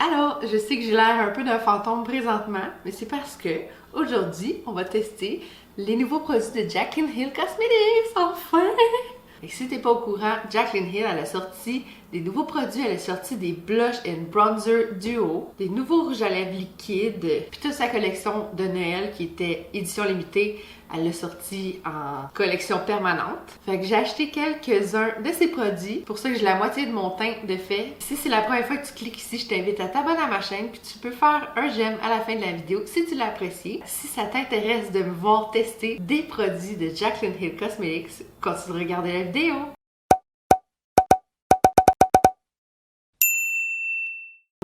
Alors, je sais que j'ai l'air un peu d'un fantôme présentement, mais c'est parce que aujourd'hui, on va tester les nouveaux produits de Jaclyn Hill Cosmetics, enfin! Et si t'es pas au courant, Jaclyn Hill, elle a sorti des nouveaux produits, elle a sorti des blush and bronzer duo, des nouveaux rouges à lèvres liquides, puis toute sa collection de Noël qui était édition limitée, elle l'a sorti en collection permanente. Fait que j'ai acheté quelques-uns de ces produits, pour ça que j'ai la moitié de mon teint de fait. Si c'est la première fois que tu cliques ici, je t'invite à t'abonner à ma chaîne, puis tu peux faire un j'aime à la fin de la vidéo si tu l'apprécies. Si ça t'intéresse de me voir tester des produits de Jaclyn Hill Cosmetics, continue de regarder la vidéo.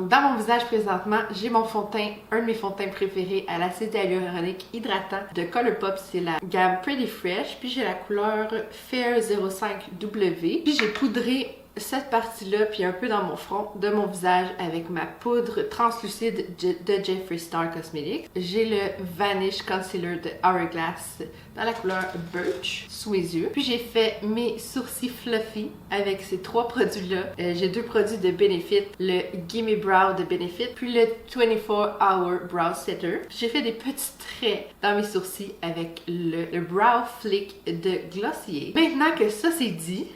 Dans mon visage présentement, j'ai mon fond de teint, un de mes fonds de teint préférés à l'acide hyaluronique hydratant de Colourpop, c'est la gamme Pretty Fresh, puis j'ai la couleur Fair 05W, puis j'ai poudré cette partie-là, puis un peu dans mon front de mon visage avec ma poudre translucide de Jeffree Star Cosmetics. J'ai le Vanish Concealer de Hourglass dans la couleur Birch sous les yeux. Puis j'ai fait mes sourcils fluffy avec ces trois produits-là. J'ai deux produits de Benefit, le Gimme Brow de Benefit, puis le 24 Hour Brow Setter. J'ai fait des petits traits dans mes sourcils avec le Brow Flick de Glossier. Maintenant que ça c'est dit,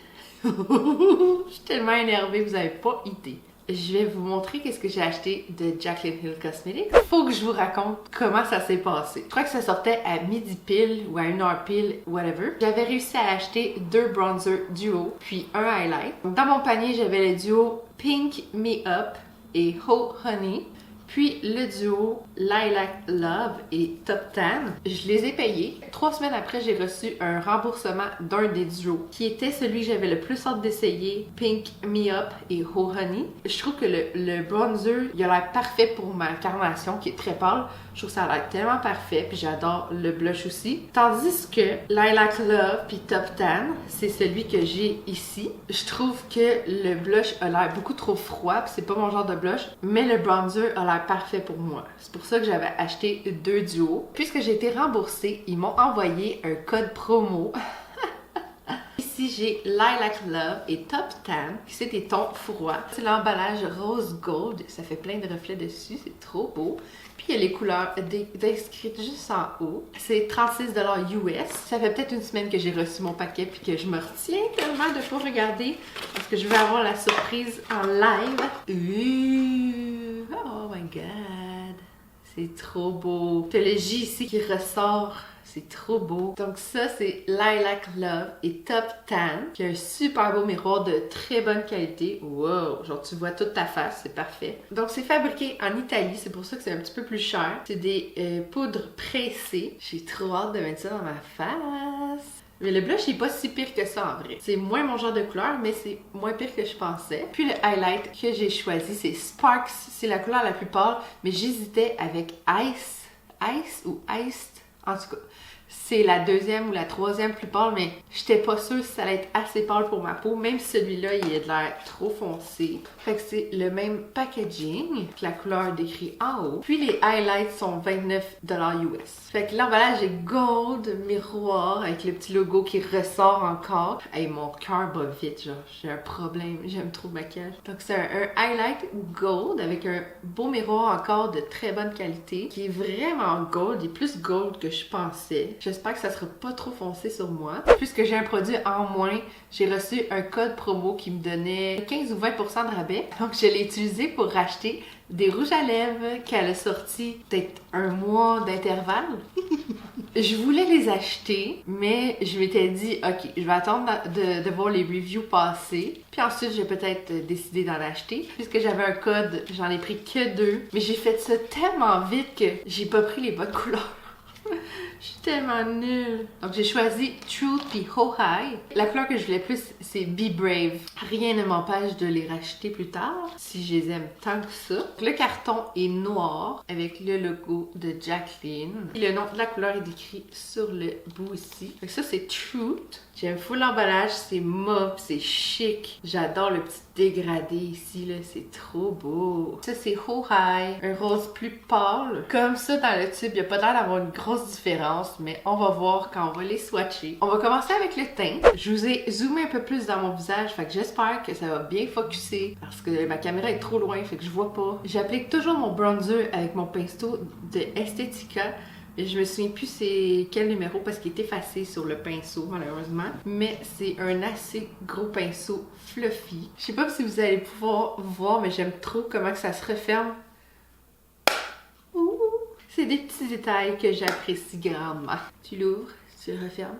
je suis tellement énervée, vous avez pas idée. Je vais vous montrer qu'est-ce que j'ai acheté de Jaclyn Hill Cosmetics. Faut que je vous raconte comment ça s'est passé. Je crois que ça sortait à midi pile ou à 1h pile, whatever. J'avais réussi à acheter deux bronzers duo, puis un highlight. Dans mon panier, j'avais le duo Pink Me Up et Ho Honey. Puis le duo Lilac Love et Top Tan, je les ai payés. 3 semaines après, j'ai reçu un remboursement d'un des duos, qui était celui que j'avais le plus hâte d'essayer, Pink Me Up et Ho Honey. Je trouve que le bronzer, il a l'air parfait pour ma carnation, qui est très pâle. Je trouve que ça a l'air tellement parfait, puis j'adore le blush aussi. Tandis que Lilac Love puis Top Tan, c'est celui que j'ai ici. Je trouve que le blush a l'air beaucoup trop froid, puis c'est pas mon genre de blush, mais le bronzer a l'air parfait pour moi. C'est pour ça que j'avais acheté deux duos. Puisque j'ai été remboursée, ils m'ont envoyé un code promo. Ici, j'ai Lilac Love et Top Tan, qui c'est des tons froids. C'est l'emballage rose gold, ça fait plein de reflets dessus, c'est trop beau. Puis il y a les couleurs décrites juste en haut. C'est 36$ US. Ça fait peut-être une semaine que j'ai reçu mon paquet puis que je me retiens tellement de pas regarder parce que je vais avoir la surprise en live. Oh my god! C'est trop beau. T'as le J ici qui ressort. C'est trop beau. Donc ça, c'est Lilac Love et Top Tan, qui a un super beau miroir de très bonne qualité. Wow! Genre tu vois toute ta face, c'est parfait. Donc c'est fabriqué en Italie, c'est pour ça que c'est un petit peu plus cher. C'est des poudres pressées. J'ai trop hâte de mettre ça dans ma face. Mais le blush n'est pas si pire que ça en vrai. C'est moins mon genre de couleur, mais c'est moins pire que je pensais. Puis le highlight que j'ai choisi, c'est Sparks. C'est la couleur la plus pâle, mais j'hésitais avec Ice. Ice ou Iced? En tout cas, c'est la deuxième ou la troisième plus pâle, mais j'étais pas sûre si ça allait être assez pâle pour ma peau. Même celui-là, il a de l'air trop foncé. Fait que c'est le même packaging, que la couleur décrit en haut. Puis les highlights sont 29$ US. Fait que l'emballage est gold, miroir, avec le petit logo qui ressort encore. Hey, mon cœur bat vite, genre, j'ai un problème, j'aime trop le maquillage. Donc c'est un highlight gold, avec un beau miroir encore de très bonne qualité, qui est vraiment gold, il est plus gold que je pensais. J'espère que ça sera pas trop foncé sur moi. Puisque j'ai un produit en moins, j'ai reçu un code promo qui me donnait 15 ou 20% de rabais. Donc je l'ai utilisé pour racheter des rouges à lèvres qu'elle a sorti peut-être un mois d'intervalle. Je voulais les acheter, mais je m'étais dit, ok, je vais attendre de voir les reviews passer. Puis ensuite, je vais peut-être décider d'en acheter. Puisque j'avais un code, j'en ai pris que 2. Mais j'ai fait ça tellement vite que j'ai pas pris les bonnes couleurs. Je suis tellement nulle. Donc j'ai choisi Truth puis Ho High. La couleur que je voulais plus, c'est Be Brave. Rien ne m'empêche de les racheter plus tard, si je les aime tant que ça. Le carton est noir, avec le logo de Jaclyn. Le nom de la couleur est écrit sur le bout ici. Donc ça, c'est Truth. J'aime full l'emballage, c'est mauve, c'est chic. J'adore le petit dégradé ici, là, c'est trop beau. Ça, c'est Ho High, un rose plus pâle. Comme ça, dans le tube, il n'y a pas l'air d'avoir une grosse différence. d'avance, mais on va voir quand on va les swatcher. On va commencer avec le teint. Je vous ai zoomé un peu plus dans mon visage, fait que j'espère que ça va bien focusser parce que ma caméra est trop loin, fait que je vois pas. J'applique toujours mon bronzer avec mon pinceau de Estetica. Je me souviens plus c'est quel numéro parce qu'il est effacé sur le pinceau malheureusement. Mais c'est un assez gros pinceau fluffy. Je sais pas si vous allez pouvoir voir, mais j'aime trop comment que ça se referme. Ouh! C'est des petits détails que j'apprécie grandement. Tu l'ouvres, tu le refermes.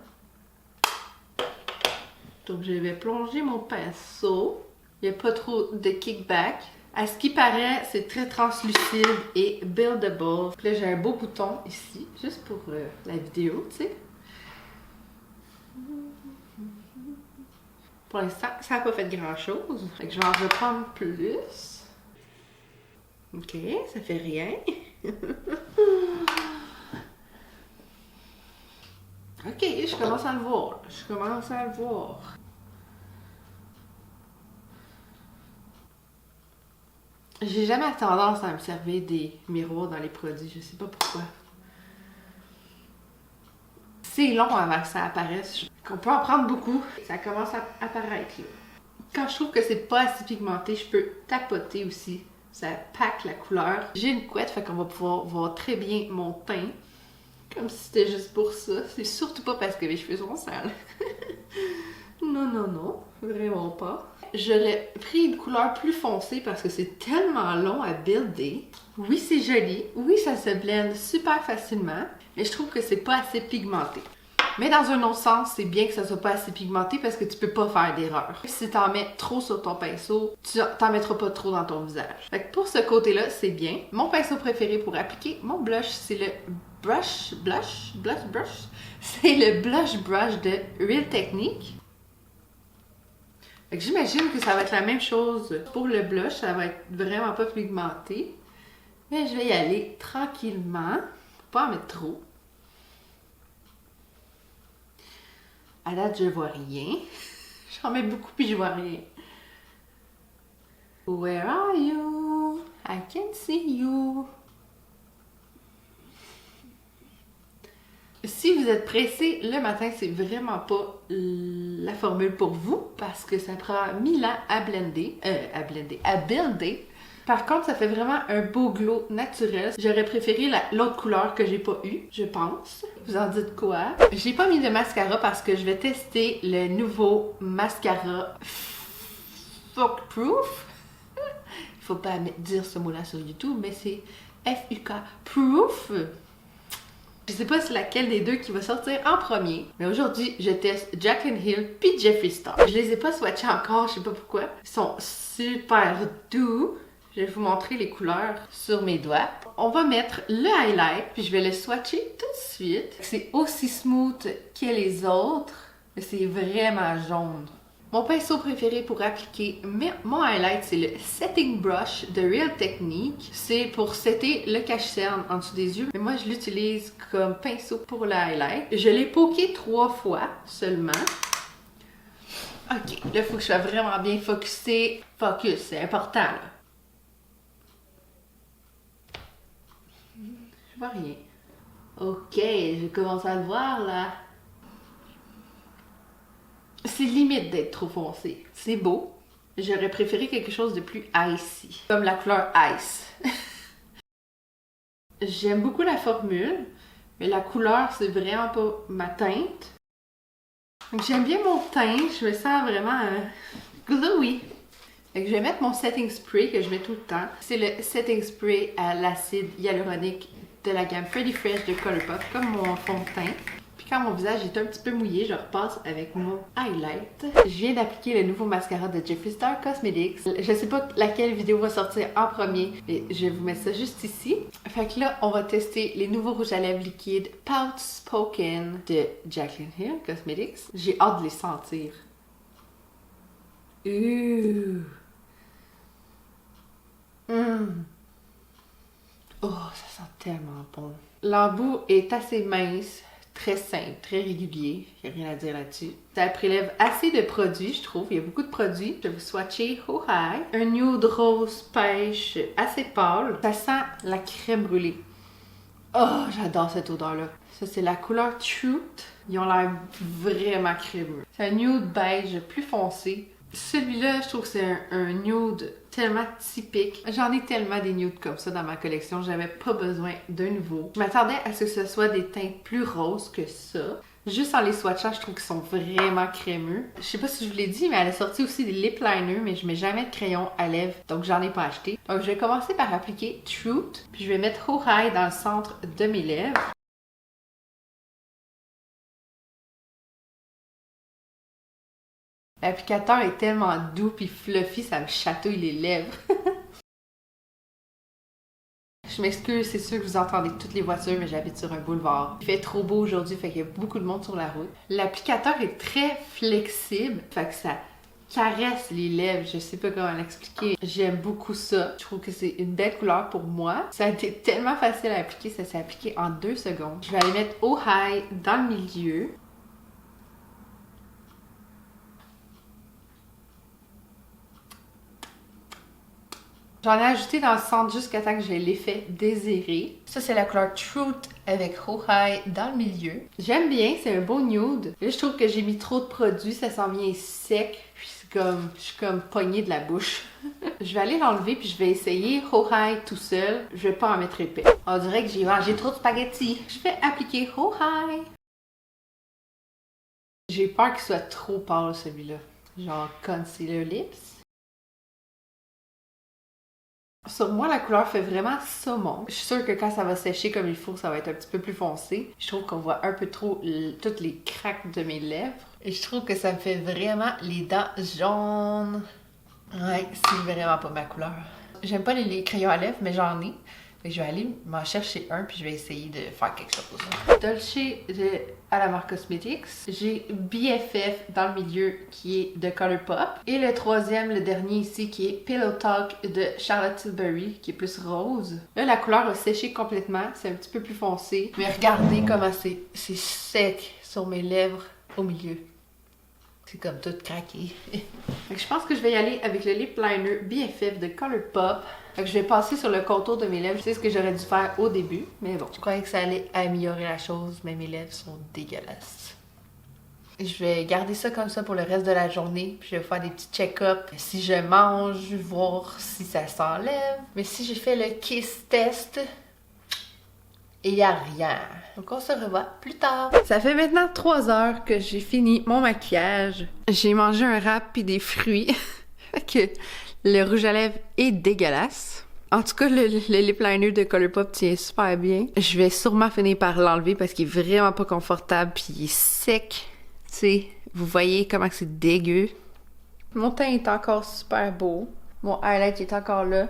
Donc je vais plonger mon pinceau. Il n'y a pas trop de kickback. À ce qui paraît, c'est très translucide et buildable. Là, j'ai un beau bouton ici, juste pour la vidéo, tu sais. Pour l'instant, ça n'a pas fait grand-chose. Fait que je vais en reprendre plus. Ok, ça fait rien. Ok, je commence à le voir. Je commence à le voir. J'ai jamais tendance à me servir des miroirs dans les produits, je sais pas pourquoi. C'est long avant que ça apparaisse. On peut en prendre beaucoup. Ça commence à apparaître là. Quand je trouve que c'est pas assez pigmenté, je peux tapoter aussi. Ça pack la couleur. J'ai une couette, fait qu'on va pouvoir voir très bien mon teint. Comme si c'était juste pour ça. C'est surtout pas parce que mes cheveux sont sales. Non, non, non. Vraiment pas. J'aurais pris une couleur plus foncée parce que c'est tellement long à builder. Oui, c'est joli. Oui, ça se blende super facilement. Mais je trouve que c'est pas assez pigmenté. Mais dans un autre sens, c'est bien que ça soit pas assez pigmenté parce que tu peux pas faire d'erreur. Si t'en mets trop sur ton pinceau, tu t'en mettras pas trop dans ton visage. Fait que pour ce côté-là, c'est bien. Mon pinceau préféré pour appliquer mon blush, c'est le blush. C'est le blush brush de Real Technique. Fait que j'imagine que ça va être la même chose pour le blush. Ça va être vraiment pas pigmenté. Mais je vais y aller tranquillement. Pas en mettre trop. À date, je vois rien. J'en mets beaucoup puis je vois rien. Where are you? I can see you. Si vous êtes pressé le matin, c'est vraiment pas la formule pour vous parce que ça prend 1000 ans à builder. Par contre, ça fait vraiment un beau glow naturel. J'aurais préféré l'autre couleur que j'ai pas eue, je pense. Vous en dites quoi? J'ai pas mis de mascara parce que je vais tester le nouveau mascara Fuck Proof. Il faut pas dire ce mot-là sur YouTube, mais c'est FUK Proof. Je sais pas c'est laquelle des deux qui va sortir en premier, mais aujourd'hui, je teste Jaclyn Hill puis Jeffree Star. Je les ai pas swatchés encore, je sais pas pourquoi. Ils sont super doux. Je vais vous montrer les couleurs sur mes doigts. On va mettre le highlight, puis je vais le swatcher tout de suite. C'est aussi smooth que les autres, mais c'est vraiment jaune. Mon pinceau préféré pour appliquer mon highlight, c'est le Setting Brush de Real Technique. C'est pour setter le cache-cerne en dessous des yeux. Mais moi, je l'utilise comme pinceau pour le highlight. Je l'ai poké 3 fois seulement. Ok, là, il faut que je sois vraiment bien focusée. Focus, c'est important, là. Je vois rien. Ok, je commence à le voir, là. C'est limite d'être trop foncé. C'est beau. J'aurais préféré quelque chose de plus icy, comme la couleur Ice. J'aime beaucoup la formule, mais la couleur, c'est vraiment pas ma teinte. Donc j'aime bien mon teint, je me sens vraiment glowy. Donc je vais mettre mon setting spray que je mets tout le temps. C'est le setting spray à l'acide hyaluronique de la gamme Freddy Fresh de Colourpop, comme mon fond de teint. Quand mon visage est un petit peu mouillé, je repasse avec mon highlight. Je viens d'appliquer le nouveau mascara de Jeffree Star Cosmetics. Je sais pas laquelle vidéo va sortir en premier, mais je vais vous mettre ça juste ici. Fait que là, on va tester les nouveaux rouges à lèvres liquides Pout Spoken de Jaclyn Hill Cosmetics. J'ai hâte de les sentir. Oh, ça sent tellement bon. L'embout est assez mince. Très simple, très régulier, il n'y a rien à dire là-dessus. Ça prélève assez de produits, je trouve. Il y a beaucoup de produits. Je vais vous swatcher Ho High. Un nude rose pêche assez pâle. Ça sent la crème brûlée. Oh, j'adore cette odeur-là. Ça, c'est la couleur Truth. Ils ont l'air vraiment crémeux. C'est un nude beige plus foncé. Celui-là, je trouve que c'est un nude tellement typique. J'en ai tellement des nudes comme ça dans ma collection, j'avais pas besoin d'un nouveau. Je m'attendais à ce que ce soit des teints plus roses que ça. Juste en les swatchant, je trouve qu'ils sont vraiment crémeux. Je sais pas si je vous l'ai dit, mais elle a sorti aussi des lip liners, mais je mets jamais de crayon à lèvres, donc j'en ai pas acheté. Donc je vais commencer par appliquer Truth, puis je vais mettre Oh Hi dans le centre de mes lèvres. L'applicateur est tellement doux puis fluffy, ça me chatouille les lèvres. Je m'excuse, c'est sûr que vous entendez toutes les voitures, mais j'habite sur un boulevard. Il fait trop beau aujourd'hui, fait qu'il y a beaucoup de monde sur la route. L'applicateur est très flexible, fait que ça caresse les lèvres, je sais pas comment l'expliquer. J'aime beaucoup ça. Je trouve que c'est une belle couleur pour moi. Ça a été tellement facile à appliquer, ça s'est appliqué en 2 secondes. Je vais aller mettre Oh Hi dans le milieu. J'en ai ajouté dans le centre jusqu'à temps que j'ai l'effet désiré. Ça, c'est la couleur Truth avec Oh Hi dans le milieu. J'aime bien, c'est un beau nude. Là, je trouve que j'ai mis trop de produits, ça s'en vient sec. Puis je suis comme pognée de la bouche. Je vais aller l'enlever puis je vais essayer Oh Hi tout seul. Je vais pas en mettre épais. On dirait que j'ai mangé trop de spaghettis. Je vais appliquer Oh Hi. J'ai peur qu'il soit trop pâle celui-là. Genre Concealer Lips. Sur moi, la couleur fait vraiment saumon. Je suis sûre que quand ça va sécher comme il faut, ça va être un petit peu plus foncé. Je trouve qu'on voit un peu trop toutes les craques de mes lèvres. Et je trouve que ça me fait vraiment les dents jaunes. Ouais, c'est vraiment pas ma couleur. J'aime pas les crayons à lèvres, mais j'en ai. Fait que je vais aller m'en chercher un, puis je vais essayer de faire quelque chose. Dolce de Alamar Cosmetics. J'ai BFF dans le milieu qui est de Colourpop. Et le troisième, le dernier ici, qui est Pillow Talk de Charlotte Tilbury, qui est plus rose. Là, la couleur a séché complètement. C'est un petit peu plus foncé. Mais regardez comment c'est sec sur mes lèvres au milieu. C'est comme tout craqué. Je pense que je vais y aller avec le lip liner BFF de Colourpop. Fait que je vais passer sur le contour de mes lèvres. C'est ce que j'aurais dû faire au début, mais bon. Je croyais que ça allait améliorer la chose, mais mes lèvres sont dégueulasses. Je vais garder ça comme ça pour le reste de la journée. Puis je vais faire des petits check-ups. Si je mange, voir si ça s'enlève. Mais si j'ai fait le kiss test, il n'y a rien. Donc on se revoit plus tard. Ça fait maintenant 3 heures que j'ai fini mon maquillage. J'ai mangé un wrap puis des fruits. Fait que le rouge à lèvres est dégueulasse. En tout cas, le lip liner de Colourpop tient super bien. Je vais sûrement finir par l'enlever parce qu'il est vraiment pas confortable puis il est sec. Tu sais, vous voyez comment c'est dégueu. Mon teint est encore super beau. Mon highlight est encore là.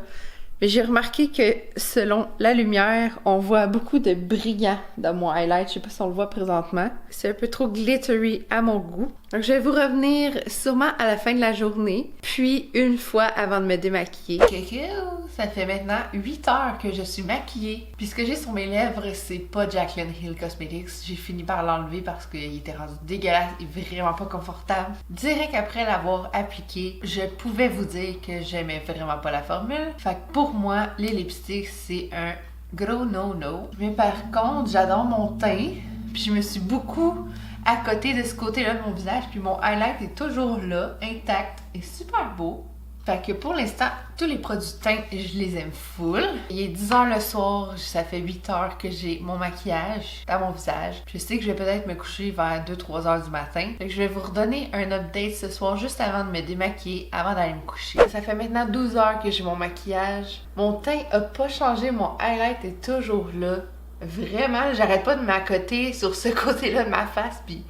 Mais j'ai remarqué que selon la lumière, on voit beaucoup de brillant dans mon highlight. Je sais pas si on le voit présentement. C'est un peu trop glittery à mon goût. Donc je vais vous revenir sûrement à la fin de la journée, puis une fois avant de me démaquiller. Coucou! Ça fait maintenant 8 heures que je suis maquillée. Puis ce que j'ai sur mes lèvres, c'est pas Jaclyn Hill Cosmetics. J'ai fini par l'enlever parce qu'il était rendu dégueulasse et vraiment pas confortable. Direct après l'avoir appliqué, je pouvais vous dire que j'aimais vraiment pas la formule. Fait que pour moi, les lipsticks, c'est un gros no-no. Mais par contre, j'adore mon teint. Puis je me suis beaucoup à côté de ce côté-là de mon visage. Puis mon highlight est toujours là, intact et super beau. Fait que pour l'instant, tous les produits de teint, je les aime full. Il est 10h le soir, ça fait 8 heures que j'ai mon maquillage dans mon visage. Je sais que je vais peut-être me coucher vers 2-3 heures du matin. Fait que je vais vous redonner un update ce soir juste avant de me démaquiller, avant d'aller me coucher. Ça fait maintenant 12 heures que j'ai mon maquillage. Mon teint a pas changé, mon highlight est toujours là. Vraiment, j'arrête pas de m'accoter sur ce côté-là de ma face, puis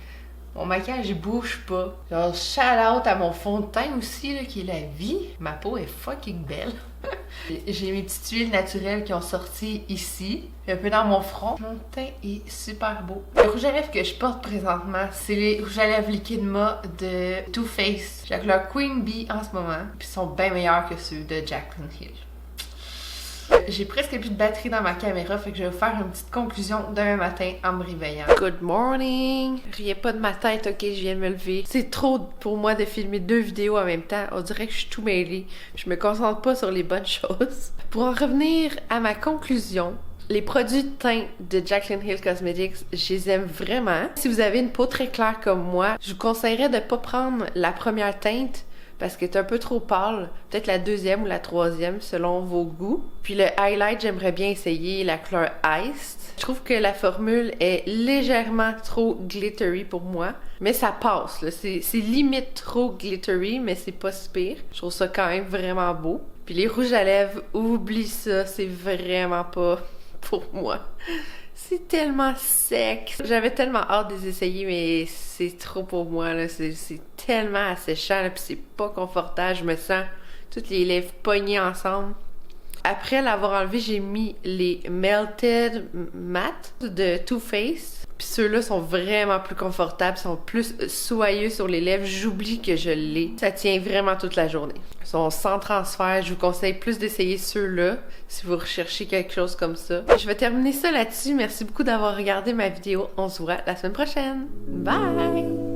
mon maquillage il bouge pas. Genre, shout out à mon fond de teint aussi, là, qui est la vie. Ma peau est fucking belle. J'ai mes petites huiles naturelles qui ont sorti ici, un peu dans mon front. Mon teint est super beau. Le rouge à lèvres que je porte présentement, c'est les rouges à lèvres liquide mat de Too Faced. J'ai la couleur Queen Bee en ce moment, puis ils sont bien meilleurs que ceux de Jaclyn Hill. J'ai presque plus de batterie dans ma caméra, fait que je vais vous faire une petite conclusion demain matin en me réveillant. Good morning! Riez pas de ma tête, ok, je viens de me lever. C'est trop pour moi de filmer 2 vidéos en même temps. On dirait que je suis tout mêlée. Je me concentre pas sur les bonnes choses. Pour en revenir à ma conclusion, Les produits de teint de Jaclyn Hill Cosmetics, je les aime vraiment. Si vous avez une peau très claire comme moi, je vous conseillerais de pas prendre la première teinte parce qu'elle est un peu trop pâle. Peut-être la deuxième ou la troisième selon vos goûts. Puis le highlight, j'aimerais bien essayer la couleur Iced. Je trouve que la formule est légèrement trop glittery pour moi, mais ça passe, là. C'est limite trop glittery, mais c'est pas si pire. Je trouve ça quand même vraiment beau. Puis les rouges à lèvres, oublie ça, c'est vraiment pas pour moi. C'est tellement sec. J'avais tellement hâte de les essayer, mais c'est trop pour moi, là. C'est tellement asséchant, là, puis c'est pas confortable. Je me sens toutes les lèvres pognées ensemble. Après l'avoir enlevé, j'ai mis les Melted Matte de Too Faced. Puis ceux-là sont vraiment plus confortables, sont plus soyeux sur les lèvres. J'oublie que je l'ai. Ça tient vraiment toute la journée. Ils sont sans transfert. Je vous conseille plus d'essayer ceux-là si vous recherchez quelque chose comme ça. Je vais terminer ça là-dessus. Merci beaucoup d'avoir regardé ma vidéo. On se voit la semaine prochaine. Bye!